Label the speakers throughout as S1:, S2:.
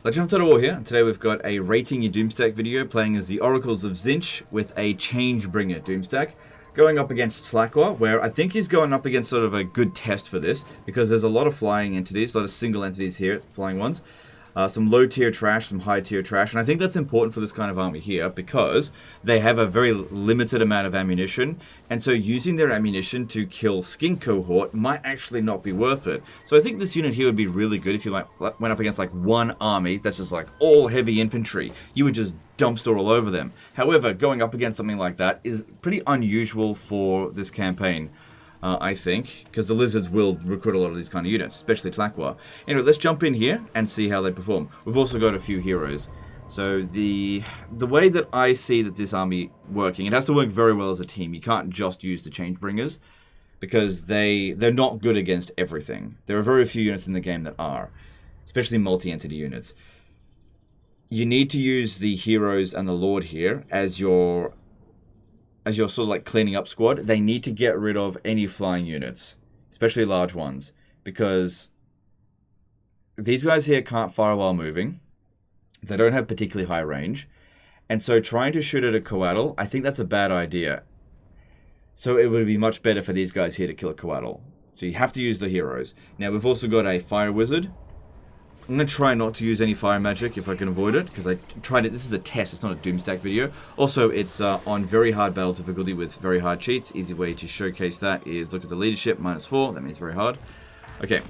S1: Legend of Total War here, and today we've got a rating your Doomstack video playing as the Oracles of Tzeentch with a Changebringer Doomstack going up against Tlaqua, where I think he's going up against sort of a good test for this because there's a lot of flying entities, a lot of single entities here, flying ones. Some low tier trash, some high tier trash, and I think that's important for this kind of army here because they have a very limited amount of ammunition, and so using their ammunition to kill Skin Cohort might actually not be worth it. So I think this unit here would be really good if you like went up against like one army that's just like all heavy infantry. You would just dumpster all over them. However, going up against something like that is pretty unusual for this campaign. I think, because the Lizards will recruit a lot of these kind of units, especially Tlaqua. Anyway, let's jump in here and see how they perform. We've also got a few heroes. So the way that I see that this army working, it has to work very well as a team. You can't just use the Changebringers, because they're not good against everything. There are very few units in the game that are, especially multi-entity units. You need to use the heroes and the Lord here as your sort of like cleaning up squad. They need to get rid of any flying units, especially large ones, because these guys here can't fire while moving. They don't have particularly high range, and so trying to shoot at a Coatl, I think that's a bad idea. So it would be much better for these guys here to kill a Coatl. So you have to use the heroes. Now we've also got a fire wizard. I'm going to try not to use any fire magic if I can avoid it, because I tried it. This is a test, it's not a Doomstack video. Also, it's on very hard battle difficulty with very hard cheats. Easy way to showcase that is look at the leadership, -4, that means very hard. Okay.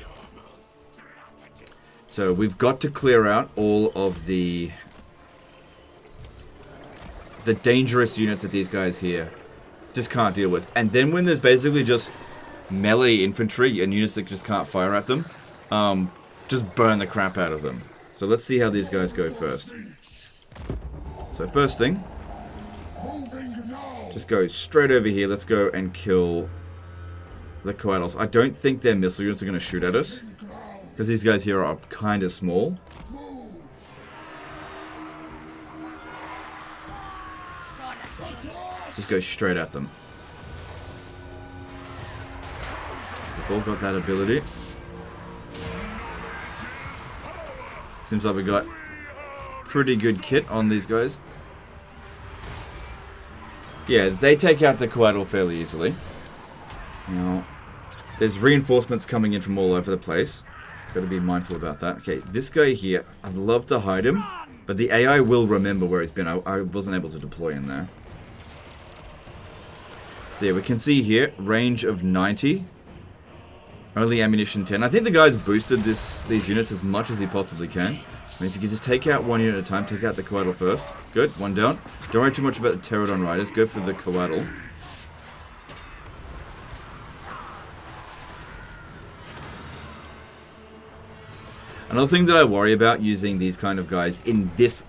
S1: So we've got to clear out all of the dangerous units that these guys here just can't deal with. And then when there's basically just melee infantry and units that just can't fire at them, just burn the crap out of them. So let's see how these guys go first. So first thing, just go straight over here. Let's go and kill the Coatls. I don't think their missile units are going to shoot at us, because these guys here are kind of small. Just go straight at them. We've all got that ability. Seems like we got pretty good kit on these guys. Yeah, they take out the Coatl fairly easily. Now, there's reinforcements coming in from all over the place. Got to be mindful about that. Okay, this guy here, I'd love to hide him, but the AI will remember where he's been. I wasn't able to deploy in there. So yeah, we can see here, range of 90. Only ammunition 10. I think the guy's boosted these units as much as he possibly can. I mean, if you could just take out one unit at a time, take out the Coatl first. Good, one down. Don't worry too much about the Pterodon Riders. Go for the Coatl. Another thing that I worry about using these kind of guys in this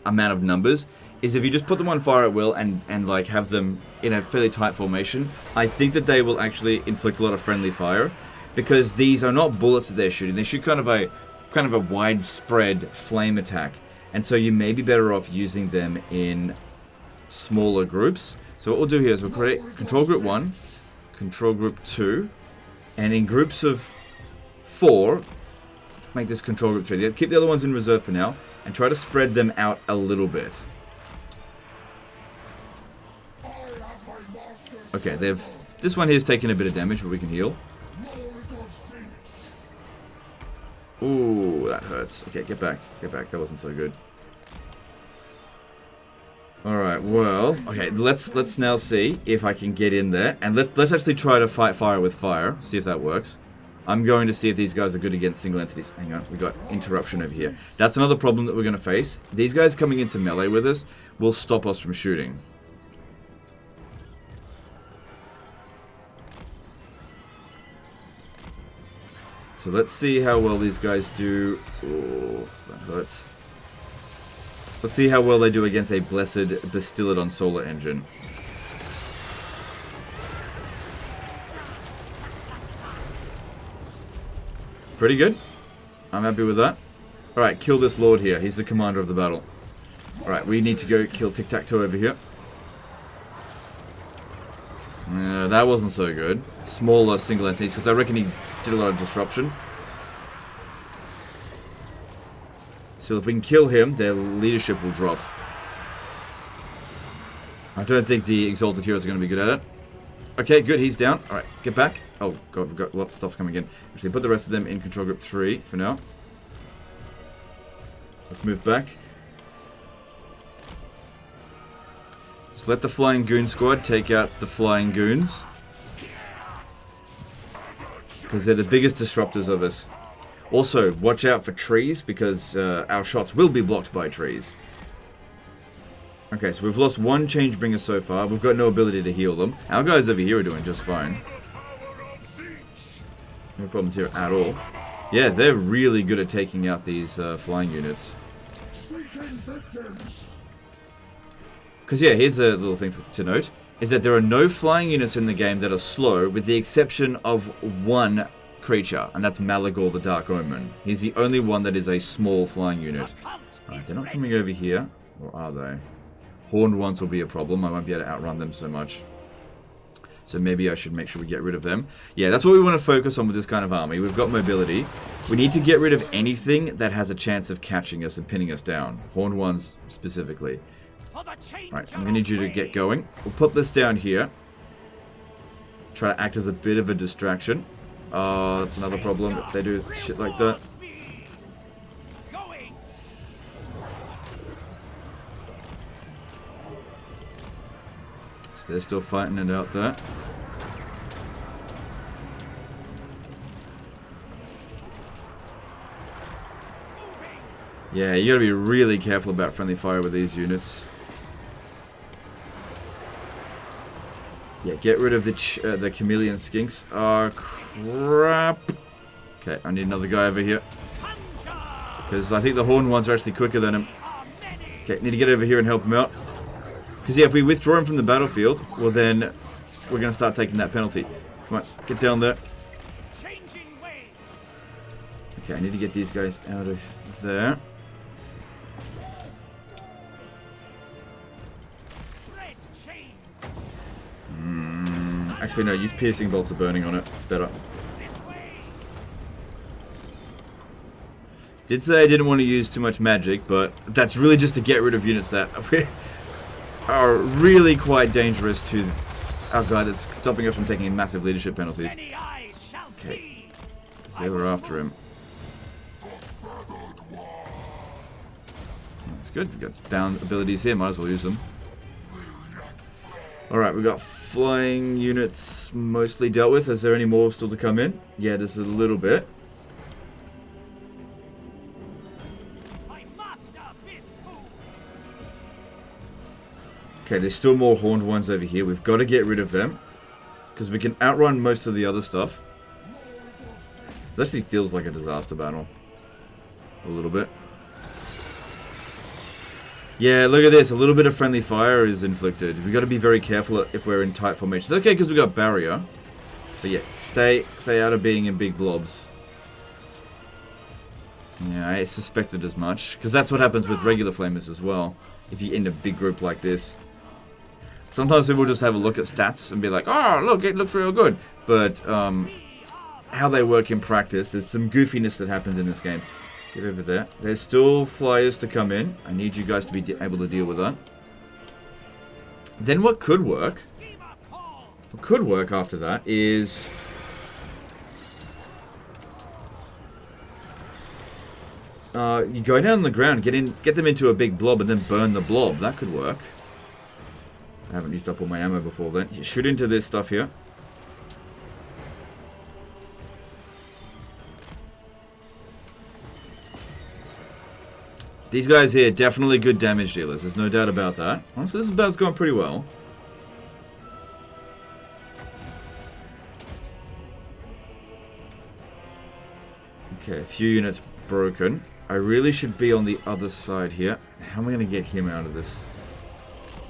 S1: amount of numbers is if you just put them on fire at will and like have them in a fairly tight formation, I think that they will actually inflict a lot of friendly fire, because these are not bullets that they're shooting. They shoot kind of a widespread flame attack, and so you may be better off using them in smaller groups. So what we'll do here is we'll create control group 1, control group 2, and in groups of 4, make this control group 3. Keep the other ones in reserve for now, and try to spread them out a little bit. Okay, this one here's taken a bit of damage, but we can heal. Ooh, that hurts. Okay, get back. Get back. That wasn't so good. Alright, well, okay, let's now see if I can get in there. And let's actually try to fight fire with fire. See if that works. I'm going to see if these guys are good against single entities. Hang on, we got interruption over here. That's another problem that we're going to face. These guys coming into melee with us will stop us from shooting. So let's see how well these guys do. Oh, that hurts. Let's see how well they do against a blessed Bastillodon solar engine. Pretty good. I'm happy with that. Alright, kill this lord here. He's the commander of the battle. Alright, we need to go kill Tic-Tac-Toe over here. That wasn't so good. Smaller single entities, because I reckon he did a lot of disruption. So if we can kill him, their leadership will drop. I don't think the Exalted Heroes are going to be good at it. Okay, good, he's down. Alright, get back. Oh, God, we've got lots of stuff coming in. Actually, put the rest of them in control group 3 for now. Let's move back. Just let the Flying Goon Squad take out the Flying Goons. Because they're the biggest disruptors of us. Also, watch out for trees, because our shots will be blocked by trees. Okay, so we've lost one Changebringer so far. We've got no ability to heal them. Our guys over here are doing just fine. No problems here at all. Yeah, they're really good at taking out these flying units. Because, yeah, here's a little thing to note. Is that there are no flying units in the game that are slow, with the exception of one creature. And that's Malagor the Dark Omen. He's the only one that is a small flying unit. Alright, they're not coming over here. Or are they? Horned ones will be a problem. I won't be able to outrun them so much. So maybe I should make sure we get rid of them. Yeah, that's what we want to focus on with this kind of army. We've got mobility. We need to get rid of anything that has a chance of catching us and pinning us down. Horned ones specifically. Alright, I'm going to need you to get going. We'll put this down here. Try to act as a bit of a distraction. Oh, that's another problem if they do shit like that. They're still fighting it out there. Yeah, you gotta be really careful about friendly fire with these units. Yeah, get rid of the chameleon skinks. Oh, crap. Okay, I need another guy over here. Because I think the horned ones are actually quicker than him. Okay, need to get over here and help him out. Because, yeah, if we withdraw him from the battlefield, well, then we're going to start taking that penalty. Come on, get down there. Okay, I need to get these guys out of there. Actually, no, use piercing bolts of burning on it. It's better. Did say I didn't want to use too much magic, but that's really just to get rid of units that are really quite dangerous to our guy that's stopping us from taking massive leadership penalties. Okay. They were after him. That's good. We've got down abilities here. Might as well use them. Alright, we've got flying units mostly dealt with. Is there any more still to come in? Yeah, there's a little bit. Okay, there's still more horned ones over here. We've got to get rid of them. Because we can outrun most of the other stuff. This actually feels like a disaster battle. A little bit. Yeah, look at this. A little bit of friendly fire is inflicted. We've got to be very careful if we're in tight formations. It's okay because we've got barrier. But yeah, stay out of being in big blobs. Yeah, I suspected as much. Because that's what happens with regular flamers as well. If you're in a big group like this. Sometimes people just have a look at stats and be like, oh, look, it looks real good. But how they work in practice, there's some goofiness that happens in this game. Get over there. There's still flyers to come in. I need you guys to be able to deal with that. Then what could work after that is... you go down on the ground, get them into a big blob and then burn the blob. That could work. I haven't used up all my ammo before then. You shoot into this stuff here. These guys here, definitely good damage dealers. There's no doubt about that. Honestly, this battle's going pretty well. Okay, a few units broken. I really should be on the other side here. How am I going to get him out of this?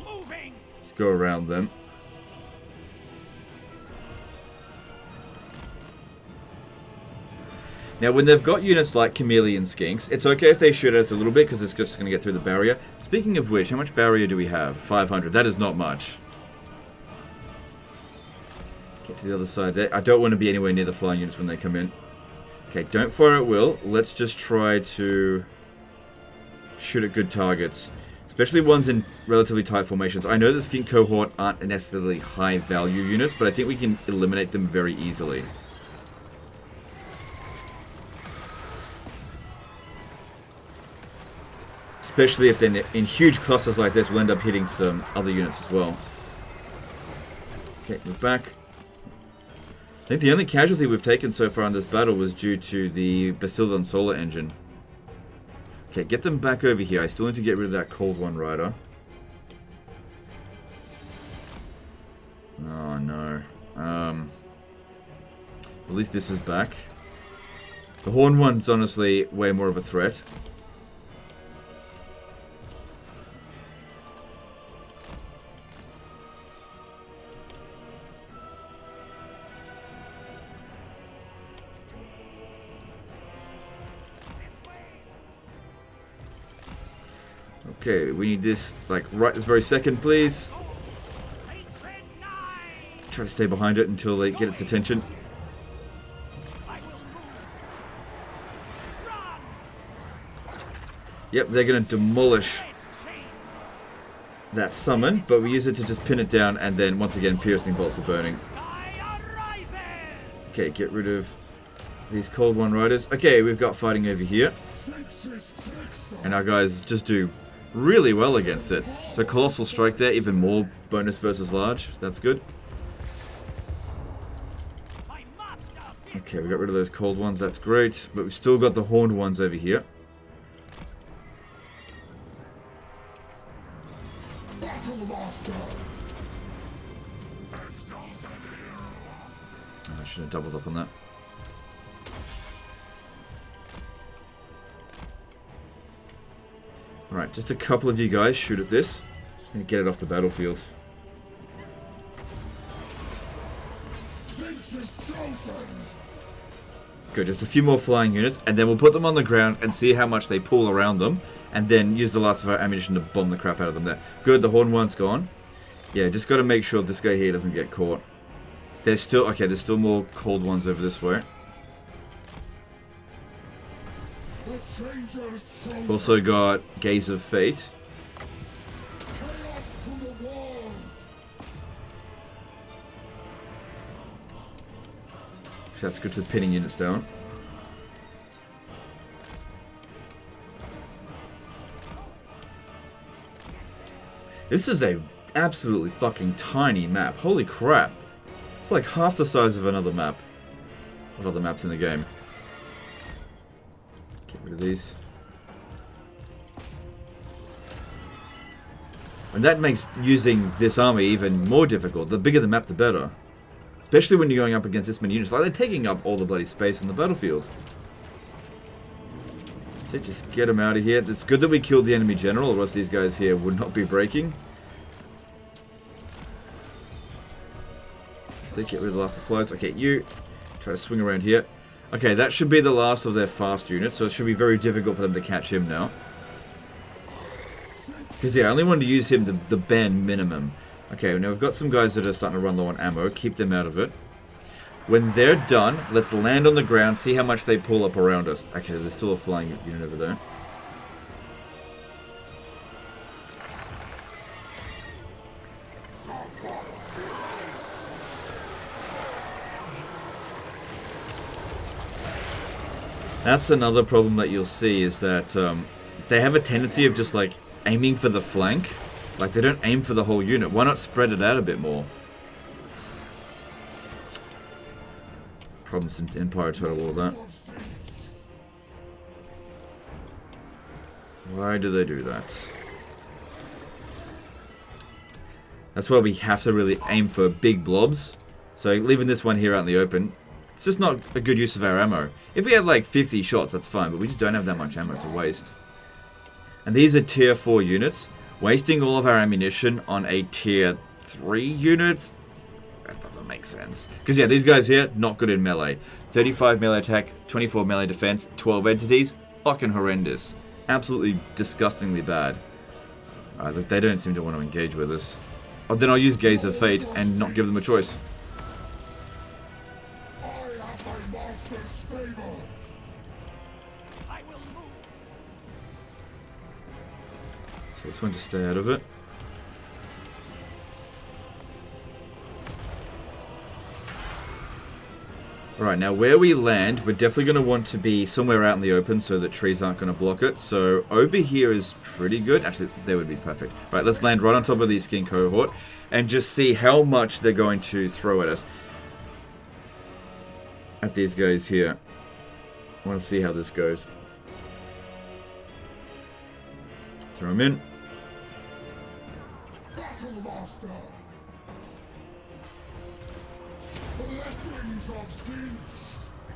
S1: Let's go around them. Now, when they've got units like Chameleon Skinks, it's okay if they shoot at us a little bit because it's just going to get through the barrier. Speaking of which, how much barrier do we have? 500. That is not much. Get to the other side there. I don't want to be anywhere near the flying units when they come in. Okay, don't fire at will. Let's just try to shoot at good targets. Especially ones in relatively tight formations. I know the Skink Cohort aren't necessarily high value units, but I think we can eliminate them very easily. Especially if they're in huge clusters like this, we'll end up hitting some other units as well. Okay, we're back. I think the only casualty we've taken so far in this battle was due to the Basildon solar engine. Okay, get them back over here. I still need to get rid of that Cold One Rider. Oh no. At least this is back. The Horn one's honestly way more of a threat. Okay, we need this, like, right this very second, please. Try to stay behind it until they get its attention. Yep, they're going to demolish that summon, but we use it to just pin it down, and then, once again, piercing bolts are burning. Okay, get rid of these Cold One Riders. Okay, we've got fighting over here. And our guys just do really well against it. So Colossal Strike there, even more bonus versus large. That's good. Okay, we got rid of those cold ones. That's great. But we've still got the horned ones over here. Oh, I should have doubled up on that. Alright, just a couple of you guys shoot at this. Just need to get it off the battlefield. Good, just a few more flying units, and then we'll put them on the ground and see how much they pull around them, and then use the last of our ammunition to bomb the crap out of them there. Good, the horn one's gone. Yeah, just got to make sure this guy here doesn't get caught. There's still, okay, there's still more cold ones over this way. Also got Gaze of Fate. That's good for pinning units down. This is a absolutely fucking tiny map. Holy crap. It's like half the size of another map. What other maps in the game? Get rid of these. And that makes using this army even more difficult. The bigger the map, the better. Especially when you're going up against this many units. Like, they're taking up all the bloody space on the battlefield. So just get them out of here. It's good that we killed the enemy general, or else these guys here would not be breaking. So get rid of the last of the flies. Okay, you try to swing around here. Okay, that should be the last of their fast units, so it should be very difficult for them to catch him now. Because, yeah, I only wanted to use him the bare minimum. Okay, now we've got some guys that are starting to run low on ammo. Keep them out of it. When they're done, let's land on the ground, see how much they pull up around us. Okay, there's still a flying unit over there. That's another problem that you'll see, is that they have a tendency of just, like, aiming for the flank. Like, they don't aim for the whole unit. Why not spread it out a bit more? Problem since Empire tried all of that. Why do they do that? That's why we have to really aim for big blobs. So leaving this one here out in the open, it's just not a good use of our ammo. If we had like 50 shots, that's fine, but we just don't have that much ammo to waste. And these are tier 4 units. Wasting all of our ammunition on a tier 3 unit, that doesn't make sense. Because yeah, these guys here, not good in melee. 35 melee attack, 24 melee defense, 12 entities, fucking horrendous. Absolutely disgustingly bad. Look, they don't seem to want to engage with us. Oh, then I'll use Gaze of Fate and not give them a choice. So this one just stay out of it. Alright, now where we land, we're definitely going to want to be somewhere out in the open so that trees aren't going to block it. So over here is pretty good. Actually, they would be perfect. Alright, let's land right on top of the skin cohort and just see how much they're going to throw at us. At these guys here. I want to see how this goes. Throw them in.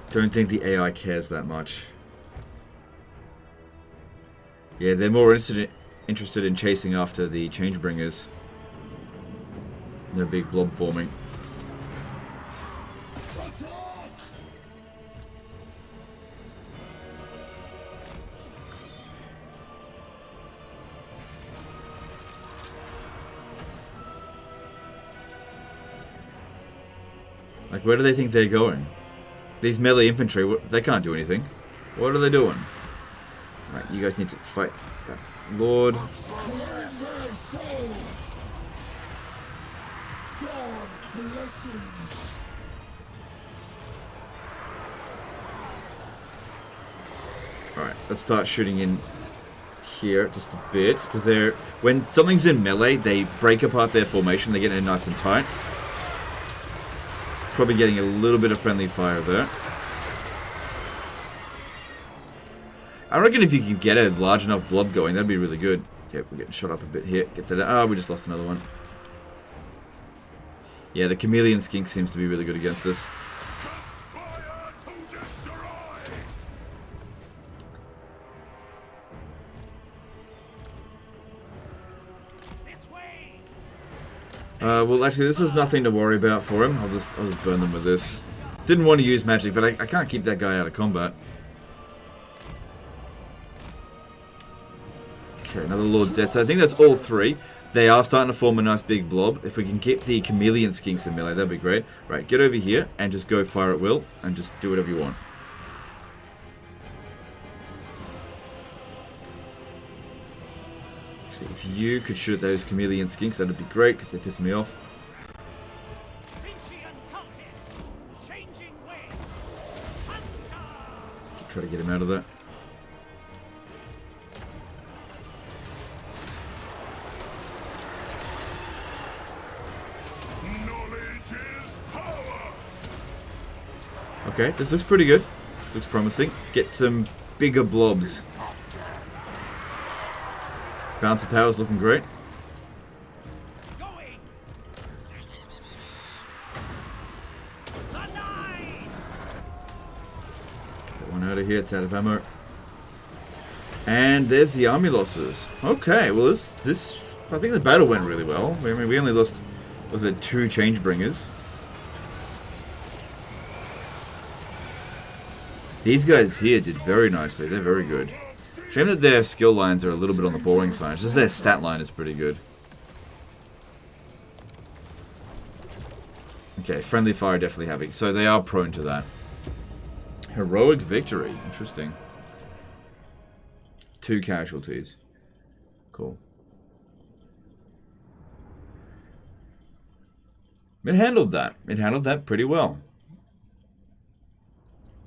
S1: Don't think the AI cares that much. Yeah, they're more interested in chasing after the Changebringers. No big blob forming. Like, where do they think they're going? These melee infantry, they can't do anything. What are they doing? Alright, you guys need to fight that Lord. Alright, let's start shooting in here just a bit. Because they're, when something's in melee, they break apart their formation. They get in nice and tight. Probably getting a little bit of friendly fire there. I reckon if you can get a large enough blob going, that'd be really good. Okay, we're getting shot up a bit here. Get that. Ah, we just lost another one. Yeah, the chameleon skink seems to be really good against us. Well, actually, this is nothing to worry about for him. I'll just burn them with this. Didn't want to use magic, but I can't keep that guy out of combat. Okay, another Lord's Death. So I think that's all three. They are starting to form a nice big blob. If we can keep the chameleon skinks in melee, that'd be great. Right, get over here and just go fire at will and just do whatever you want. If you could shoot those chameleon skinks, that'd be great, because they piss me off. Try to get him out of there. Okay, this looks pretty good. This looks promising. Get some bigger blobs. Bouncer power's looking great. Get one out of here, it's out of ammo. And there's the army losses. Okay, well this I think the battle went really well. I mean, we only lost, was it 2 Changebringers? These guys here did very nicely. They're very good. Shame that their skill lines are a little bit on the boring side. It's just their stat line is pretty good. Okay, friendly fire definitely having. So they are prone to that. Heroic victory. Interesting. 2 casualties. Cool. It handled that. It handled that pretty well.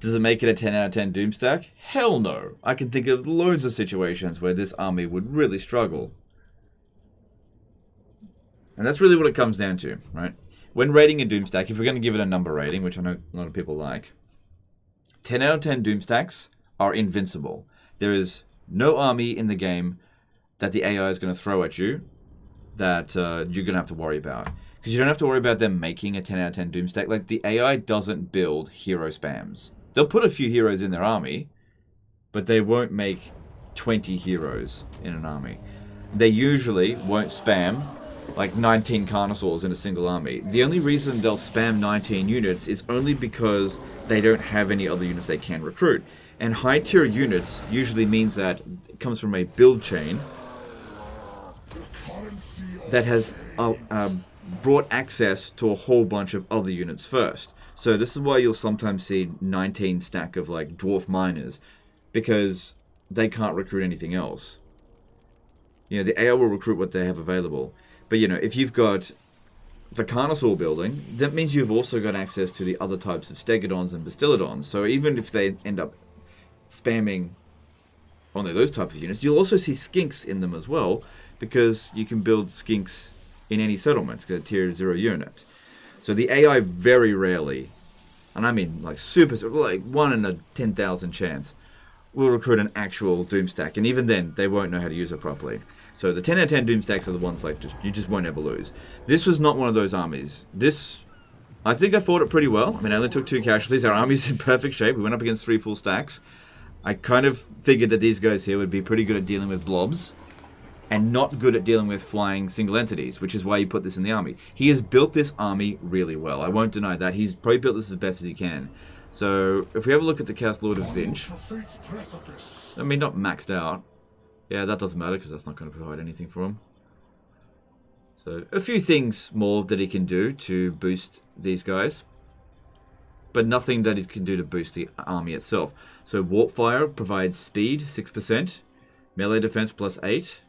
S1: Does it make it a 10 out of 10 Doomstack? Hell no. I can think of loads of situations where this army would really struggle. And that's really what it comes down to, right? When rating a Doomstack, if we're going to give it a number rating, which I know a lot of people like, 10 out of 10 Doomstacks are invincible. There is no army in the game that the AI is going to throw at you that you're going to have to worry about. Because you don't have to worry about them making a 10 out of 10 Doomstack. Like, the AI doesn't build hero spams. They'll put a few heroes in their army, but they won't make 20 heroes in an army. They usually won't spam like 19 Carnosaurs in a single army. The only reason they'll spam 19 units is only because they don't have any other units they can recruit. And high tier units usually means that it comes from a build chain that has brought access to a whole bunch of other units first. So this is why you'll sometimes see 19 stack of like dwarf miners, because they can't recruit anything else. You know, the AI will recruit what they have available. But, you know, if you've got the Carnosaur building, that means you've also got access to the other types of Stegodons and Bastillodons. So even if they end up spamming only those types of units, you'll also see skinks in them as well, because you can build skinks in any settlement, it's a tier 0 unit. So the AI very rarely, and I mean like super, like 1 in a 10,000 chance, will recruit an actual Doomstack, and even then, they won't know how to use it properly. So the 10 out of 10 Doomstacks are the ones like you just won't ever lose. This was not one of those armies. This, I think I fought it pretty well. I mean, I only took 2 casualties. Our army's in perfect shape. We went up against 3 full stacks. I kind of figured that these guys here would be pretty good at dealing with blobs, and not good at dealing with flying single entities, which is why you put this in the army. He has built this army really well. I won't deny that. He's probably built this as best as he can. So, if we have a look at the Chaos Lord of Zinch, I mean, not maxed out. Yeah, that doesn't matter, because that's not going to provide anything for him. So, a few things more that he can do to boost these guys, but nothing that he can do to boost the army itself. So, Warp Fire provides speed, 6%, melee defense plus 8.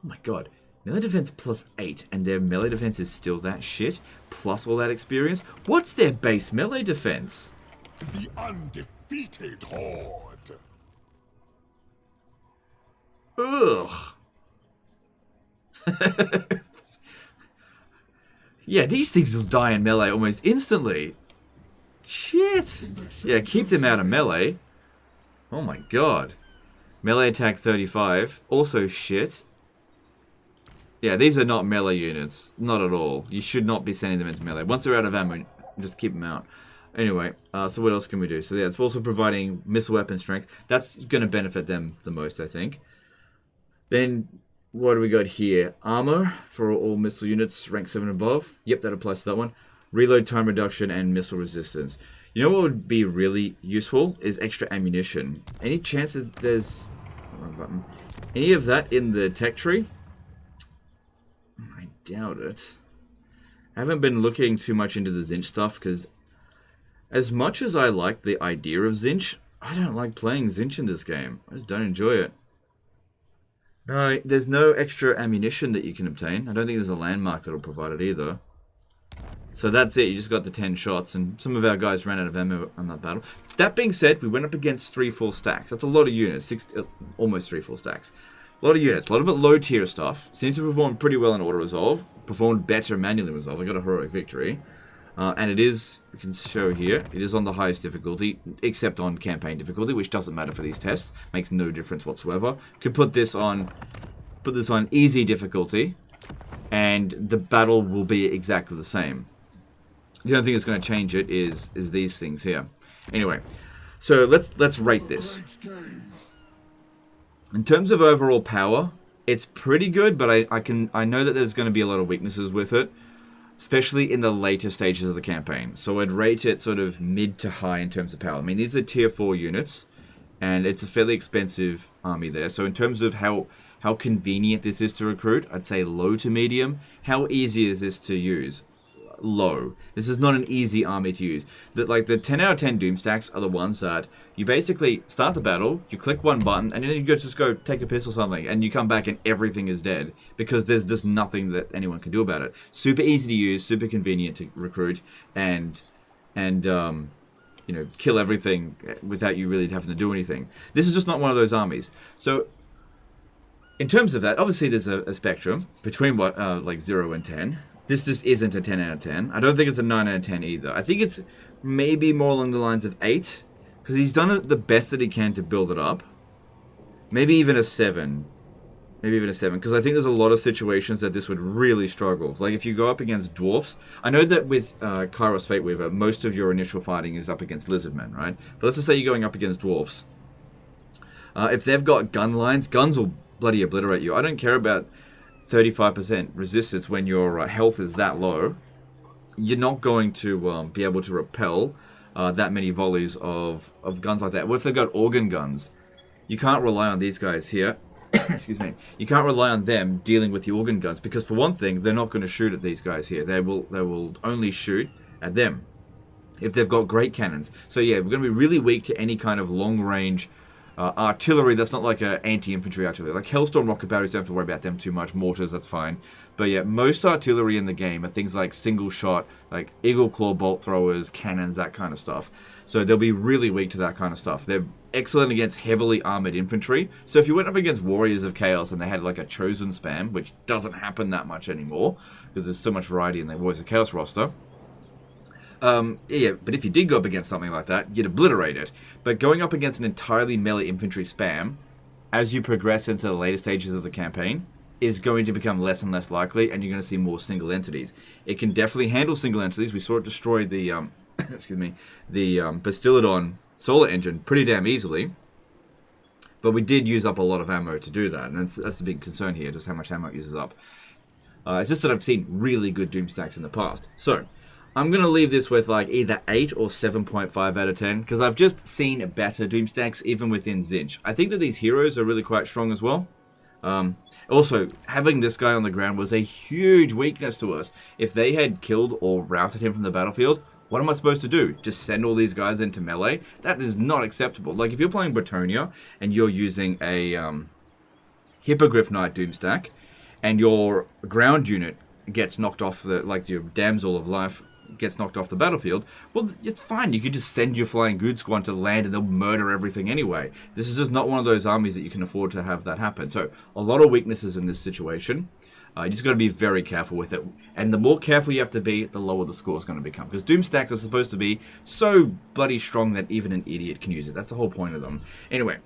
S1: Oh my god, melee defense plus 8, and their melee defense is still that shit, plus all that experience? What's their base melee defense?
S2: The undefeated horde.
S1: Ugh. Yeah, these things will die in melee almost instantly. Shit. Yeah, keep them out of melee. Oh my god. Melee attack 35. Also shit. Yeah, these are not melee units. Not at all. You should not be sending them into melee. Once they're out of ammo, just keep them out. Anyway, so what else can we do? So yeah, it's also providing missile weapon strength. That's going to benefit them the most, I think. Then, what do we got here? Armor for all missile units, rank 7 and above. Yep, that applies to that one. Reload time reduction and missile resistance. You know what would be really useful? Is extra ammunition. Any chances there's any of that in the tech tree? I doubt it. I haven't been looking too much into the Zinch stuff, because as much as I like the idea of Zinch, I don't like playing Zinch in this game. I just don't enjoy it. No, there's no extra ammunition that you can obtain. I don't think there's a landmark that'll provide it either. So that's it, you just got the 10 shots, and some of our guys ran out of ammo on that battle. That being said, we went up against 3 full stacks. That's a lot of units, almost 3 full stacks. A lot of units, a lot of it low tier stuff. Seems to perform pretty well in auto resolve. Performed better manually resolve. I got a heroic victory. And it is, we can show here, it is on the highest difficulty, except on campaign difficulty, which doesn't matter for these tests. Makes no difference whatsoever. Could put this on easy difficulty, and the battle will be exactly the same. The only thing that's going to change it is these things here. Anyway, so let's rate this. In terms of overall power, it's pretty good, but I know that there's going to be a lot of weaknesses with it, especially in the later stages of the campaign. So I'd rate it sort of mid to high in terms of power. I mean, these are tier 4 units, and it's a fairly expensive army there. So in terms of how convenient this is to recruit, I'd say low to medium. How easy is this to use? Low. This is not an easy army to use. Like the 10 out of 10 Doomstacks are the ones that you basically start the battle, you click one button, and then you just go take a piss or something, and you come back and everything is dead, because there's just nothing that anyone can do about it. Super easy to use, super convenient to recruit, and you know, kill everything without you really having to do anything. This is just not one of those armies. So in terms of that, obviously there's a spectrum between what like 0 and 10. This just isn't a 10 out of 10. I don't think it's a 9 out of 10 either. I think it's maybe more along the lines of 8, because he's done it the best that he can to build it up. Maybe even a 7. Maybe even a 7, because I think there's a lot of situations that this would really struggle. Like if you go up against dwarfs, I know that with Kairos Fate Weaver, most of your initial fighting is up against lizardmen, right? But let's just say you're going up against dwarfs. If they've got gun lines, guns will bloody obliterate you. I don't care about 35% resistance when your health is that low. You're not going to be able to repel that many volleys of guns like that. What if they've got organ guns? You can't rely on these guys here. Excuse me. You can't rely on them dealing with the organ guns, because for one thing, they're not going to shoot at these guys here. They will only shoot at them if they've got great cannons. So yeah, we're going to be really weak to any kind of long range Artillery, that's not like a anti-infantry artillery. Like Hellstorm rocket batteries, don't have to worry about them too much. Mortars, that's fine. But yeah, most artillery in the game are things like single shot, like Eagle Claw bolt throwers, cannons, that kind of stuff. So they'll be really weak to that kind of stuff. They're excellent against heavily armored infantry. So if you went up against Warriors of Chaos and they had like a chosen spam, which doesn't happen that much anymore because there's so much variety in the Warriors of Chaos roster. Yeah, but if you did go up against something like that, you'd obliterate it. But going up against an entirely melee infantry spam, as you progress into the later stages of the campaign, is going to become less and less likely, and you're going to see more single entities. It can definitely handle single entities. We saw it destroy the, excuse me, the Bastiladon solar engine pretty damn easily. But we did use up a lot of ammo to do that, and that's the big concern here, just how much ammo it uses up. It's just that I've seen really good Doomstacks in the past. So, I'm going to leave this with like either 8 or 7.5 out of 10, because I've just seen better Doomstacks even within Zinch. I think that these heroes are really quite strong as well. Also, having this guy on the ground was a huge weakness to us. If they had killed or routed him from the battlefield, what am I supposed to do? Just send all these guys into melee? That is not acceptable. Like, if you're playing Bretonia and you're using a Hippogriff Knight Doomstack, and your ground unit gets knocked off, like your Damsel of Life gets knocked off the battlefield, well, it's fine. You could just send your Flying Good Squad to land and they'll murder everything anyway. This is just not one of those armies that you can afford to have that happen. So, a lot of weaknesses in this situation. You just got to be very careful with it. And the more careful you have to be, the lower the score is going to become. Because Doomstacks are supposed to be so bloody strong that even an idiot can use it. That's the whole point of them. Anyway,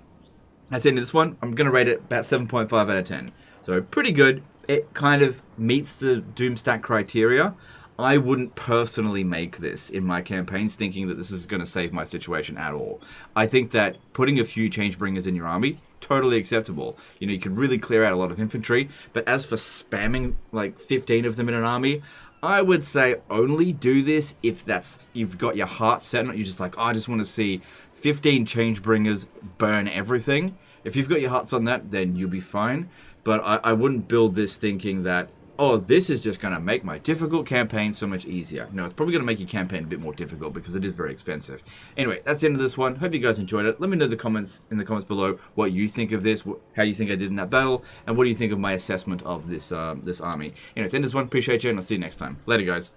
S1: that's the end of this one. I'm going to rate it about 7.5 out of 10. So, pretty good. It kind of meets the Doomstack criteria. I wouldn't personally make this in my campaigns thinking that this is going to save my situation at all. I think that putting a few Changebringers in your army, totally acceptable. You know, you can really clear out a lot of infantry, but as for spamming like 15 of them in an army, I would say only do this if you've got your heart set on it. You're just like, oh, I just want to see 15 Changebringers burn everything. If you've got your hearts on that, then you'll be fine. But I wouldn't build this thinking that, oh, this is just going to make my difficult campaign so much easier. No, it's probably going to make your campaign a bit more difficult because it is very expensive. Anyway, that's the end of this one. Hope you guys enjoyed it. Let me know in the comments below what you think of this, how you think I did in that battle, and what do you think of my assessment of this this army. Anyway, it's the end of this one. Appreciate you, and I'll see you next time. Later, guys.